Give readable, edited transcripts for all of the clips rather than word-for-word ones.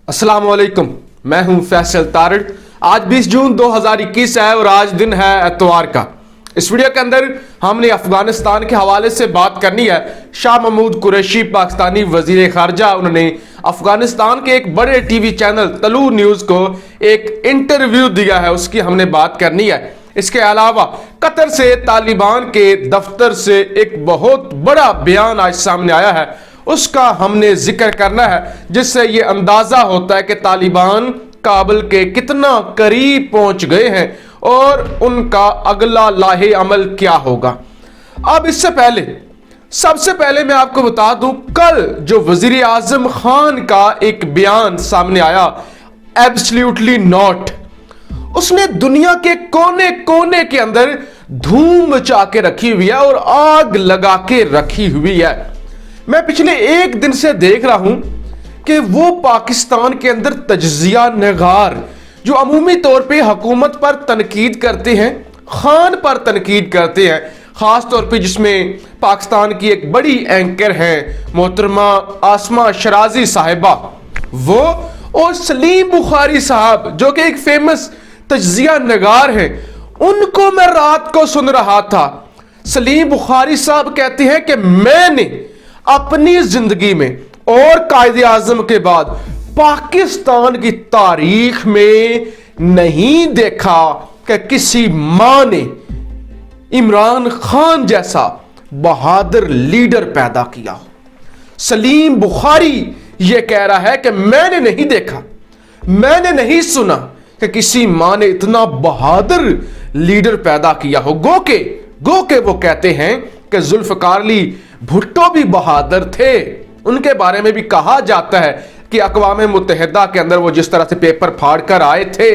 अस्सलाम वालेकुम, मैं हूं फैसल तारड़। आज 20 जून 2021 है और आज दिन है एतवार का। इस वीडियो के अंदर हमने अफगानिस्तान के हवाले से बात करनी है। शाह महमूद कुरैशी पाकिस्तानी वजीर खारजा, उन्होंने अफगानिस्तान के एक बड़े टीवी चैनल तलू न्यूज़ को एक इंटरव्यू दिया है, उसकी हमने बात करनी है। इसके अलावा कतर से तालिबान के दफ्तर से एक बहुत बड़ा बयान आज सामने आया है, उसका हमने जिक्र करना है, जिससे ये अंदाजा होता है कि तालिबान काबुल के कितना करीब पहुंच गए हैं और उनका अगला लाहे अमल क्या होगा। अब इससे पहले सबसे पहले मैं आपको बता दूं, कल जो वजीर आजम खान का एक बयान सामने आया, एब्सोल्युटली नॉट, उसने दुनिया के कोने कोने के अंदर धूम मचा के रखी हुई है और आग लगा के रखी हुई है। मैं पिछले एक दिन से देख रहा हूं कि वो पाकिस्तान के अंदर तज्जिया नगार जो अमूमी तौर पे हुकूमत पर तनकीद करते हैं, खान पर तनकीद करते हैं, खास तौर पे जिसमें पाकिस्तान की एक बड़ी एंकर हैं मोहतरमा आसमा शराजी साहिबा, वो और सलीम बुखारी साहब जो कि एक फेमस तज्जिया नगार हैं, उनको मैं रात को सुन रहा था। सलीम बुखारी साहब कहते हैं कि मैंने अपनी जिंदगी में और कायदे आजम के बाद पाकिस्तान की तारीख में नहीं देखा कि किसी मां ने इमरान खान जैसा बहादुर लीडर पैदा किया हो। सलीम बुखारी यह कह रहा है कि मैंने नहीं देखा, मैंने नहीं सुना कि किसी मां ने इतना बहादुर लीडर पैदा किया हो। गो के वो कहते हैं कि जुल्फकार अली भुट्टो भी बहादुर थे, उनके बारे में भी कहा जाता है कि अक़वाम मुत्तहिदा के अंदर वो जिस तरह से पेपर फाड़ कर आए थे,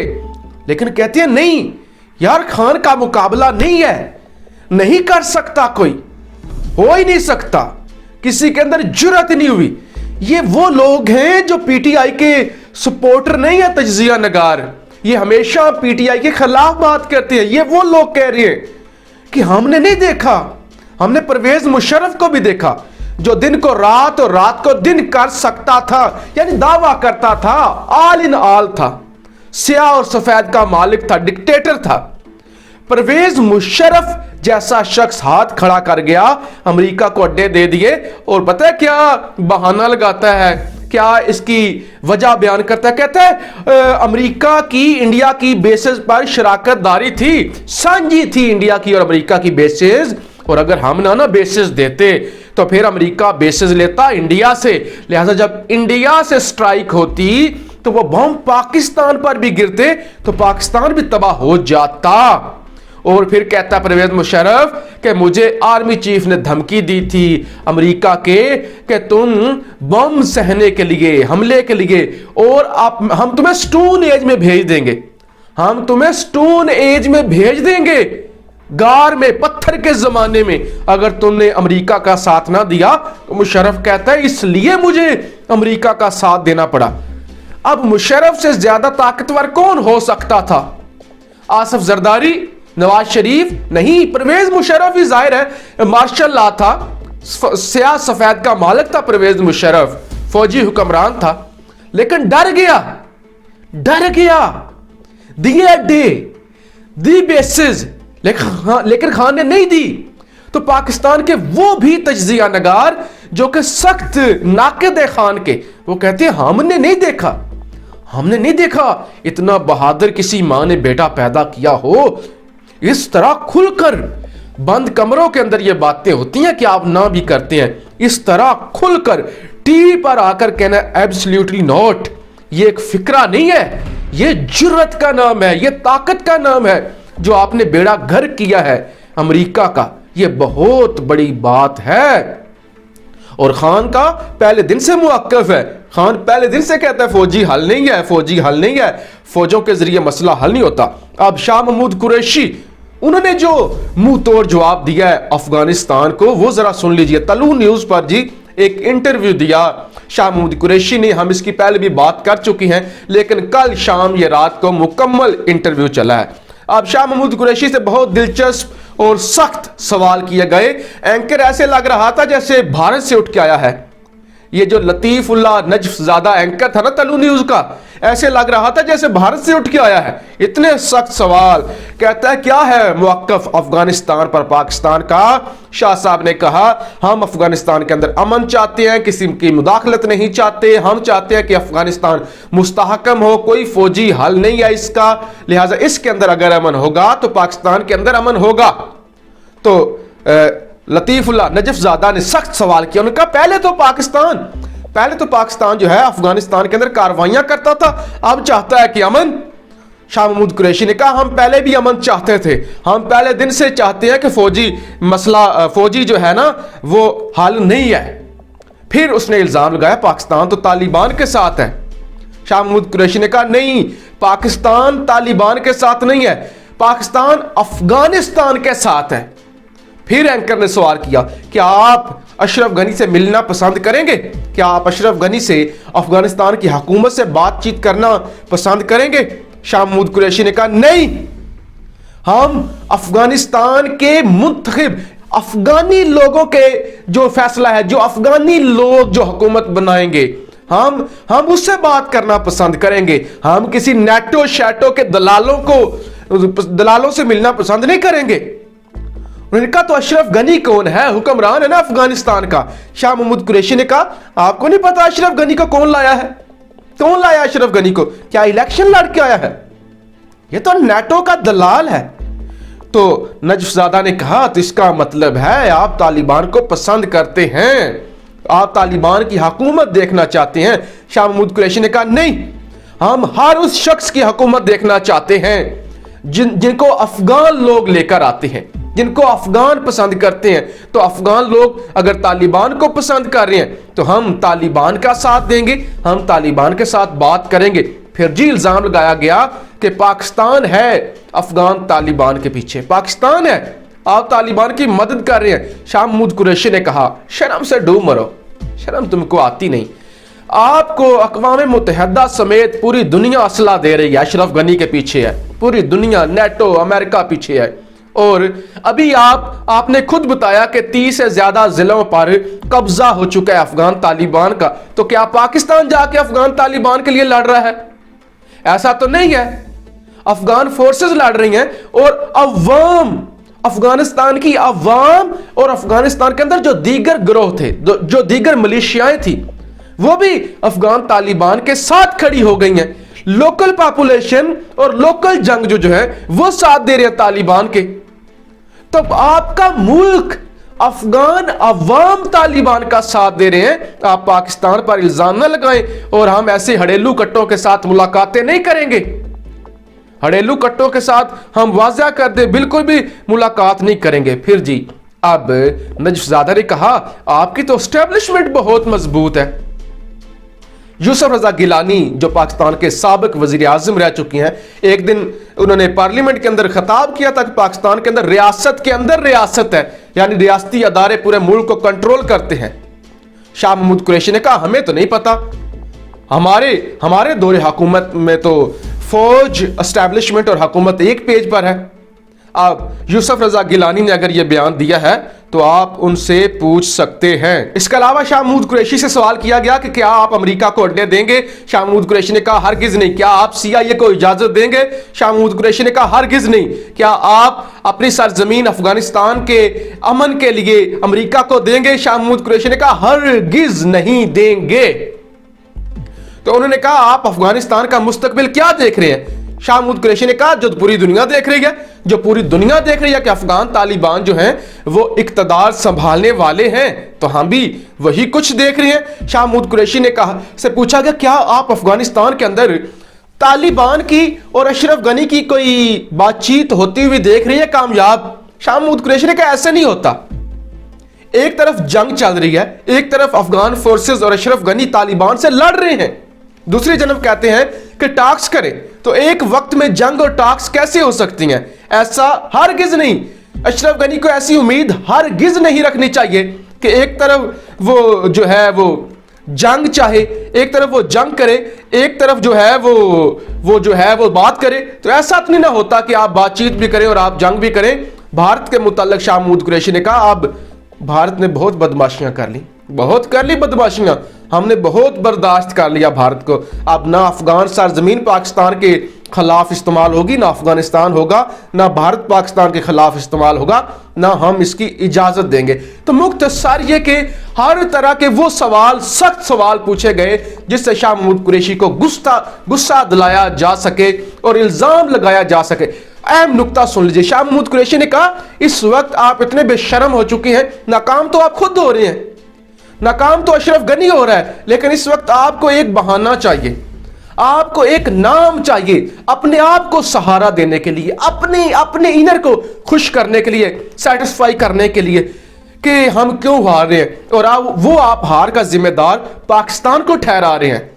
लेकिन कहते हैं नहीं यार, खान का मुकाबला नहीं है, नहीं कर सकता, कोई हो ही नहीं सकता, किसी के अंदर जुर्रत नहीं हुई। ये वो लोग हैं जो पीटीआई के सपोर्टर नहीं है, तज्जिया नगार, ये हमेशा पीटीआई के खिलाफ बात करते हैं। ये वो लोग कह रहे हैं कि हमने नहीं देखा, हमने परवेज मुशर्रफ को भी देखा जो दिन को रात और रात को दिन कर सकता था, यानी दावा करता था, आल इन आल था, स्याह और सफेद का मालिक था, डिक्टेटर था। परवेज मुशर्रफ जैसा शख्स हाथ खड़ा कर गया, अमेरिका को अड्डे दे दिए और पता है क्या बहाना लगाता है, क्या इसकी वजह बयान करता है, कहता है अमेरिका की इंडिया की बेसिस पर शराकत दारी थी, साझी थी इंडिया की और अमेरिका की बेसिस, और अगर हम ना बेसिस देते तो फिर अमेरिका बेसिस लेता इंडिया से, लिहाजा जब इंडिया से स्ट्राइक होती तो वो बम पाकिस्तान पर भी गिरते तो पाकिस्तान भी तबाह हो जाता। और फिर कहता परवेज मुशर्रफ कि मुझे आर्मी चीफ ने धमकी दी थी अमेरिका के कि तुम बम सहने के लिए, हमले के लिए, और हम तुम्हें स्टोन एज में भेज देंगे, हम तुम्हें स्टोन एज में भेज देंगे, गार में, पत्थर के जमाने में, अगर तुमने अमेरिका का साथ ना दिया। तो मुशर्रफ कहता है इसलिए मुझे अमेरिका का साथ देना पड़ा। अब मुशर्रफ से ज्यादा ताकतवर कौन हो सकता था? आसिफ जरदारी, नवाज शरीफ? नहीं, परवेज मुशर्रफ ही जाहिर है मार्शल लॉ था, स्याह सफेद का मालिक था परवेज मुशर्रफ, फौजी हुक्मरान था, लेकिन डर गया, दिए अड्डे, दी बेसिस, लेकिन खान ने नहीं दी। तो पाकिस्तान के वो भी तज्जिया नगार जो कि सख्त नाकिद है खान के, वो कहते हैं हमने नहीं देखा इतना बहादुर किसी मां ने बेटा पैदा किया हो। इस तरह खुलकर बंद कमरों के अंदर ये बातें होती हैं कि आप ना भी करते हैं, इस तरह खुलकर टीवी पर आकर कहना एब्सोल्युटली नॉट, ये एक फिक्रा नहीं है, ये जुर्रत का नाम है, ये ताकत का नाम है, जो आपने बेड़ा घर किया है अमेरिका का, ये बहुत बड़ी बात है। और खान का पहले दिन से मुवक्किफ है, खान पहले दिन से कहता है फौजी हल नहीं है, फौजों के जरिए मसला हल नहीं होता। अब शाह महमूद कुरैशी, उन्होंने जो मुंह तोड़ जवाब दिया है अफगानिस्तान को, वो जरा सुन लीजिए। तलू न्यूज पर जी एक इंटरव्यू दिया शाह महमूद कुरैशी ने, हम इसकी पहले भी बात कर चुकी हैं, लेकिन कल शाम ये रात को मुकम्मल इंटरव्यू चला है। अब शाह महमूद कुरैशी से बहुत दिलचस्प और सख्त सवाल किए गए। एंकर ऐसे लग रहा था जैसे भारत से उठ के आया है, ये जो लतीफुल्लाह नजफजादा एंकर था ना तलू न्यूज का, ऐसे लग रहा था जैसे भारत से उठ के आया है। इतने सख्त सवाल। कहता है क्या है मौक़िफ़ अफगानिस्तान पर पाकिस्तान का। शाह साहब ने कहा हम अफगानिस्तान के अंदर अमन चाहते हैं, किसी की मुदाखलत नहीं चाहते, हम चाहते हैं कि अफगानिस्तान मुस्तहकम हो, कोई फौजी हल नहीं है इसका, लिहाजा इसके अंदर अगर अमन होगा तो पाकिस्तान के अंदर अमन होगा। तो लतीफुल्लाह नजफजादा ने सख्त सवाल किया। उन्होंने कहा पहले तो पाकिस्तान जो है अफगानिस्तान के अंदर कार्रवाइयां करता था, अब चाहता है कि अमन। शाह महमूद कुरैशी ने कहा हम पहले भी अमन चाहते थे, हम पहले दिन से चाहते हैं कि फौजी जो है ना वो हल नहीं है। फिर उसने इल्जाम लगाया पाकिस्तान तो तालिबान के साथ है। शाह महमूद कुरैशी ने कहा नहीं, पाकिस्तान तालिबान के साथ नहीं है, पाकिस्तान अफगानिस्तान के साथ है। फिर एंकर ने सवाल किया क्या आप अशरफ गनी से मिलना पसंद करेंगे, क्या आप अशरफ गनी से अफगानिस्तान की हुकूमत से बातचीत करना पसंद करेंगे। शाह महमूद कुरैशी ने कहा नहीं, हम अफगानिस्तान के मुंतखब अफगानी लोगों के जो फैसला है, जो अफगानी लोग जो हुकूमत बनाएंगे, हम उससे बात करना पसंद करेंगे। हम किसी नेटो शैटो के दलालों से मिलना पसंद नहीं करेंगे। उन्होंने कहा तो अशरफ गनी कौन है, हुक्मरान है ना अफगानिस्तान का। शाह महमूद कुरैशी ने कहा आपको नहीं पता अशरफ गनी को कौन लाया है, कौन लाया अशरफ गनी को, क्या इलेक्शन लड़ के आया है, ये तो नेटो का दलाल है। तो नजफजादा ने कहा तो इसका मतलब है आप तालिबान को पसंद करते हैं, आप तालिबान की हुकूमत देखना चाहते हैं। शाह महमूद कुरैशी ने कहा नहीं, हम हर उस शख्स की हुकूमत देखना चाहते हैं जिनको अफगान लोग लेकर आते हैं, जिनको अफगान पसंद करते हैं। तो अफगान लोग अगर तालिबान को पसंद कर रहे हैं तो हम तालिबान का साथ देंगे, हम तालिबान के साथ बात करेंगे। फिर जी इल्जाम लगाया गया कि पाकिस्तान है अफगान तालिबान के पीछे, पाकिस्तान है, आप तालिबान की मदद कर रहे हैं। शाह महमूद कुरैशी ने कहा शर्म से डूब मरो, शर्म तुमको आती नहीं, आपको अक़वाम मुत्तहिदा समेत पूरी दुनिया असला दे रही है, अशरफ गनी के पीछे है पूरी दुनिया, नेटो अमेरिका पीछे है। और अभी आपने खुद बताया कि 30 से ज्यादा जिलों पर कब्जा हो चुका है अफगान तालिबान का, तो क्या पाकिस्तान जाके अफगान तालिबान के लिए लड़ रहा है? ऐसा तो नहीं है, अफगान फोर्सेस लड़ रही हैं और अवाम, अफगानिस्तान की अवाम और अफगानिस्तान के अंदर जो दीगर गिरोह थे, जो दीगर मलेशियाएं थी, वो भी अफगान तालिबान के साथ खड़ी हो गई हैं। लोकल पॉपुलेशन और लोकल जंग जो है वो साथ दे रहे हैं तालिबान के। तो आपका मुल्क अफगान अवाम तालिबान का साथ दे रहे हैं, आप पाकिस्तान पर इल्जाम न लगाएं। और हम ऐसे हड़ेलू कट्टों के साथ मुलाकातें नहीं करेंगे, हड़ेलू कट्टों के साथ हम वाज़ा कर दे बिल्कुल भी मुलाकात नहीं करेंगे। फिर जी अब नजफजादा ने कहा आपकी तो एस्टेब्लिशमेंट बहुत मजबूत है। यूसुफ रजा गिलानी जो पाकिस्तान के साबिक वजीर आज़म रह चुकी हैं, एक दिन उन्होंने पार्लियामेंट के अंदर खिताब किया था कि पाकिस्तान के अंदर रियासत है, यानी रियासती अदारे पूरे मुल्क को कंट्रोल करते हैं। शाह महमूद कुरैशी ने कहा हमें तो नहीं पता, हमारे दौरे हुकूमत में तो फौज, एस्टेब्लिशमेंट और हुकूमत एक पेज पर है। अब यूसुफ रजा गिलानी ने अगर यह बयान दिया है तो आप उनसे पूछ सकते हैं। इसके अलावा शाह महमूद कुरैशी से सवाल किया गया कि क्या आप अमेरिका को अड्डे देंगे। शाह महमूद कुरैशी ने कहा हरगिज नहीं। क्या आप CIA को इजाजत देंगे। शाह महमूद कुरैशी ने कहा हरगिज नहीं। क्या आप अपनी सरजमीन अफगानिस्तान के अमन के लिए अमेरिका को देंगे। शाह महमूद कुरैशी ने कहा हरगिज नहीं देंगे। तो उन्होंने कहा आप अफगानिस्तान का मुस्तकबिल क्या देख रहे हैं। शाह महमूद कुरैशी ने कहा जो पूरी दुनिया देख रही है, जो पूरी दुनिया देख रही है कि अफगान तालिबान जो हैं वो इक्तदार संभालने वाले हैं, तो हम भी वही कुछ देख रहे हैं। शाह महमूद कुरैशी ने कहा से पूछा गया क्या आप अफगानिस्तान के अंदर तालिबान की और अशरफ गनी की कोई बातचीत होती हुई देख रही है कामयाब। शाह महमूद कुरैशी ने कहा ऐसे नहीं होता। एक तरफ जंग चल रही है, एक तरफ अफगान फोर्सेस और अशरफ गनी तालिबान से लड़ रहे हैं, दूसरी जानब कहते हैं कि टॉक्स करें। तो एक वक्त में जंग और टॉक्स कैसे हो सकती हैं। ऐसा हरगिज नहीं। अशरफ गनी को ऐसी उम्मीद हरगिज नहीं रखनी चाहिए कि एक तरफ वो जो है वो जंग चाहे, एक तरफ वो जंग करे, एक तरफ जो है वो जो है वो बात करे। तो ऐसा तो नहीं ना होता कि आप बातचीत भी करें और आप जंग भी करें। भारत के मुताल्लिक शाह महमूद कुरैशी ने कहा अब भारत ने बहुत बदमाशियां कर ली, बहुत कर ली बदमाशियां। हमने बहुत बर्दाश्त कर लिया भारत को, अब ना अफगान सरजमीन पाकिस्तान के खिलाफ इस्तेमाल होगी, ना अफगानिस्तान होगा, ना भारत पाकिस्तान के खिलाफ इस्तेमाल होगा, ना हम इसकी इजाज़त देंगे। तो मुख्तसर ये कि हर तरह के वो सवाल, सख्त सवाल पूछे गए जिससे शाह महमूद कुरैशी को गुस्सा दिलाया जा सके और इल्ज़ाम लगाया जा सके। अहम नुक्ता सुन लीजिए, शाह महमूद कुरैशी ने कहा इस वक्त आप इतने बेशर्म हो चुके हैं, नाकाम तो आप खुद हो रहे हैं, नाकाम तो अशरफ गनी हो रहा है, लेकिन इस वक्त आपको एक बहाना चाहिए, आपको एक नाम चाहिए अपने आप को सहारा देने के लिए, अपने इनर को खुश करने के लिए, सेटिस्फाई करने के लिए कि हम क्यों हार रहे हैं, और आप हार का जिम्मेदार पाकिस्तान को ठहरा रहे हैं।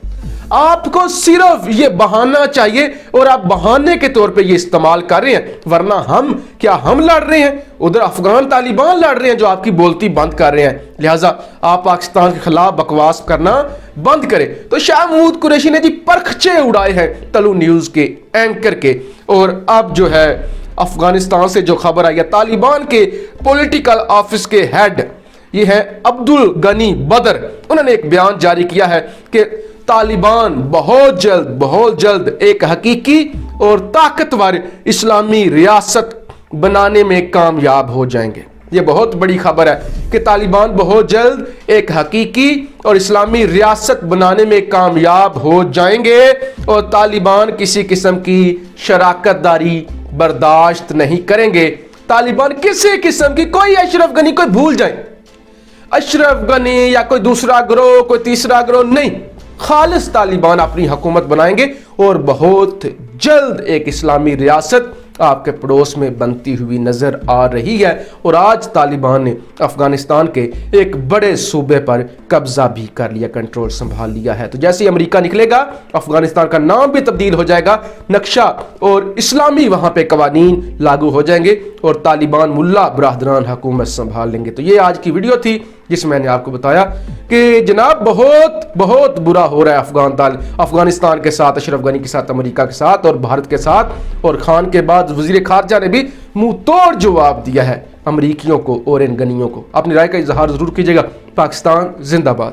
आपको सिर्फ ये बहाना चाहिए और आप बहाने के तौर पे ये इस्तेमाल कर रहे हैं, वरना हम लड़ रहे हैं, उधर अफगान तालिबान लड़ रहे हैं जो आपकी बोलती बंद कर रहे हैं। लिहाजा आप पाकिस्तान के खिलाफ बकवास करना बंद करें। तो शाह महमूद कुरैशी ने जी परखचे उड़ाए हैं तलु न्यूज के एंकर के, और अब जो है अफगानिस्तान से जो खबर आई है, तालिबान के पॉलिटिकल ऑफिस के हेड ये है अब्दुल गनी बदर, उन्होंने एक बयान जारी किया है कि तालिबान बहुत जल्द एक हकीकी और ताकतवर इस्लामी रियासत बनाने में कामयाब हो जाएंगे। ये बहुत बड़ी खबर है कि तालिबान बहुत जल्द एक हकीकी और इस्लामी रियासत बनाने में कामयाब हो जाएंगे और तालिबान किसी किस्म की शराकतदारी बर्दाश्त नहीं करेंगे। तालिबान किसी किस्म की, कोई अशरफ गनी कोई भूल जाए, अशरफ गनी या कोई दूसरा गिरोह, कोई तीसरा गिरोह नहीं, खालिस तालिबान अपनी हुकूमत बनाएंगे और बहुत जल्द एक इस्लामी रियासत आपके पड़ोस में बनती हुई नजर आ रही है। और आज तालिबान ने अफगानिस्तान के एक बड़े सूबे पर कब्जा भी कर लिया, कंट्रोल संभाल लिया है। तो जैसे ही अमेरिका निकलेगा, अफगानिस्तान का नाम भी तब्दील हो जाएगा, नक्शा और इस्लामी वहां पे कवानीन लागू हो जाएंगे और तालिबान मुल्ला बरादरान हुकूमत संभाल लेंगे। तो ये आज की वीडियो थी जिसमें मैंने आपको बताया कि जनाब बहुत बुरा हो रहा है अफगानिस्तान के साथ, अशरफ गनी के साथ, अमेरिका के साथ और भारत के साथ। और खान के बाद वजीर खारजा ने भी मुंह तोड़ जवाब दिया है अमरीकियों को और इन गनियों को। अपनी राय का इजहार जरूर कीजिएगा। पाकिस्तान जिंदाबाद।